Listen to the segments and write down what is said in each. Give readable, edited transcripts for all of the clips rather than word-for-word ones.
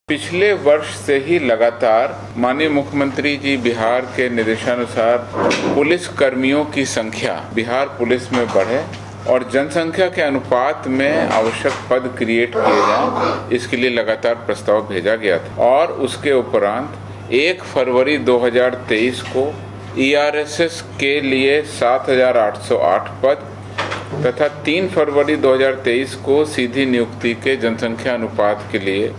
पिछले वर्ष से ही लगातार माननीय मुख्यमंत्री जी बिहार के निर्देशानुसार पुलिस कर्मियों की संख्या बिहार पुलिस में बढ़े और जनसंख्या के अनुपात में आवश्यक पद क्रिएट किए जाएं, इसके लिए लगातार प्रस्ताव भेजा गया था। और उसके उपरांत 1 फरवरी 2023 को ERSS के लिए 7,808 पद तथा 3 फरवरी 2023 को सीधी नियुक्ति के जनसंख्या अनुपात के लिए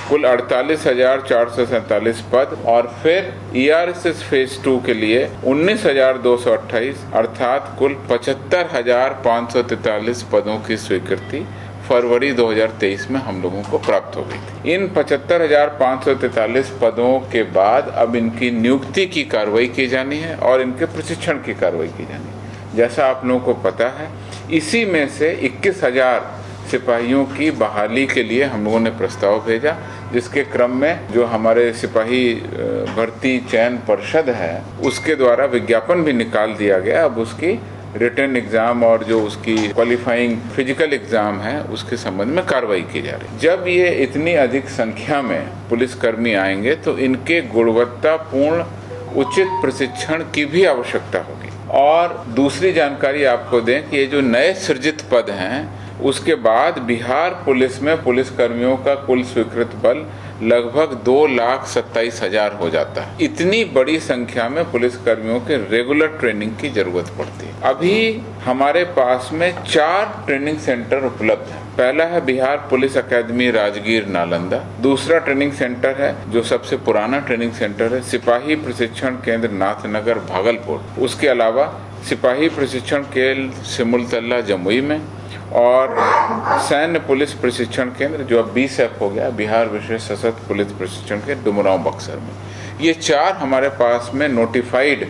कुल 48,447 पद और फिर ERSS फेज 2 के लिए 19,228 अर्थात कुल 75,543 पदों की स्वीकृति फरवरी 2023 में हम लोगों को प्राप्त हो गई थी। इन 75,543 पदों के बाद अब इनकी नियुक्ति की कार्रवाई की जानी है और इनके प्रशिक्षण की कार्रवाई की जानी है। जैसा आप लोगों को पता है, इसी में से 21,000 सिपाहियों की बहाली के लिए हम लोगों ने प्रस्ताव भेजा, जिसके क्रम में जो हमारे सिपाही भर्ती चयन परिषद है उसके द्वारा विज्ञापन भी निकाल दिया गया। अब उसकी रिटन एग्जाम और जो उसकी क्वालिफाइंग फिजिकल एग्जाम है उसके संबंध में कार्रवाई की जा रही है। जब ये इतनी अधिक संख्या में पुलिसकर्मी आएंगे तो इनके गुणवत्तापूर्ण उचित प्रशिक्षण की भी आवश्यकता होगी। और दूसरी जानकारी आपको दें कि ये जो नए सृजित पद हैं उसके बाद बिहार पुलिस में पुलिसकर्मियों का कुल स्वीकृत बल लगभग 2,27,000 हो जाता है। इतनी बड़ी संख्या में पुलिसकर्मियों के रेगुलर ट्रेनिंग की जरूरत पड़ती है। अभी हमारे पास में 4 ट्रेनिंग सेंटर उपलब्ध हैं। पहला है बिहार पुलिस अकेडमी राजगीर नालंदा। दूसरा ट्रेनिंग सेंटर है जो सबसे पुराना ट्रेनिंग सेंटर है सिपाही प्रशिक्षण केंद्र नाथनगर भागलपुर। उसके अलावा सिपाही प्रशिक्षण केंद्र सिमुलतला जमुई में और सैन्य पुलिस प्रशिक्षण केंद्र जो अब BSEP हो गया, बिहार विशेष सशस्त्र पुलिस प्रशिक्षण केंद्र डुमरांव बक्सर में। ये 4 हमारे पास में नोटिफाइड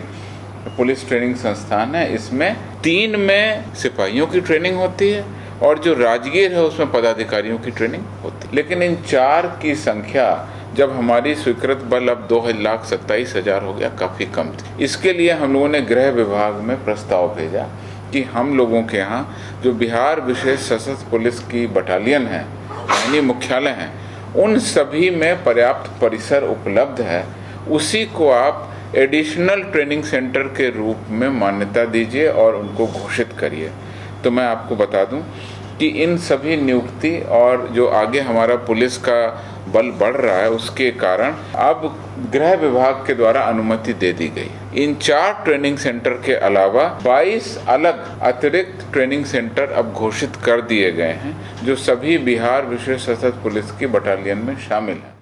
पुलिस ट्रेनिंग संस्थान है। इसमें 3 में सिपाहियों की ट्रेनिंग होती है और जो राजगीर है उसमें पदाधिकारियों की ट्रेनिंग होती है। लेकिन इन 4 की संख्या जब हमारी स्वीकृत बल अब 2,27,000 हो गया, काफ़ी कम थी। इसके लिए हम लोगों ने गृह विभाग में प्रस्ताव भेजा कि हम लोगों के यहाँ जो बिहार विशेष सशस्त्र पुलिस की बटालियन है यानी मुख्यालय हैं, उन सभी में पर्याप्त परिसर उपलब्ध है, उसी को आप एडिशनल ट्रेनिंग सेंटर के रूप में मान्यता दीजिए और उनको घोषित करिए। तो मैं आपको बता दूं कि इन सभी नियुक्ति और जो आगे हमारा पुलिस का बल बढ़ रहा है उसके कारण अब गृह विभाग के द्वारा अनुमति दे दी गई। इन 4 ट्रेनिंग सेंटर के अलावा 22 अलग अतिरिक्त ट्रेनिंग सेंटर अब घोषित कर दिए गए हैं जो सभी बिहार विशेष सशस्त्र पुलिस की बटालियन में शामिल हैं।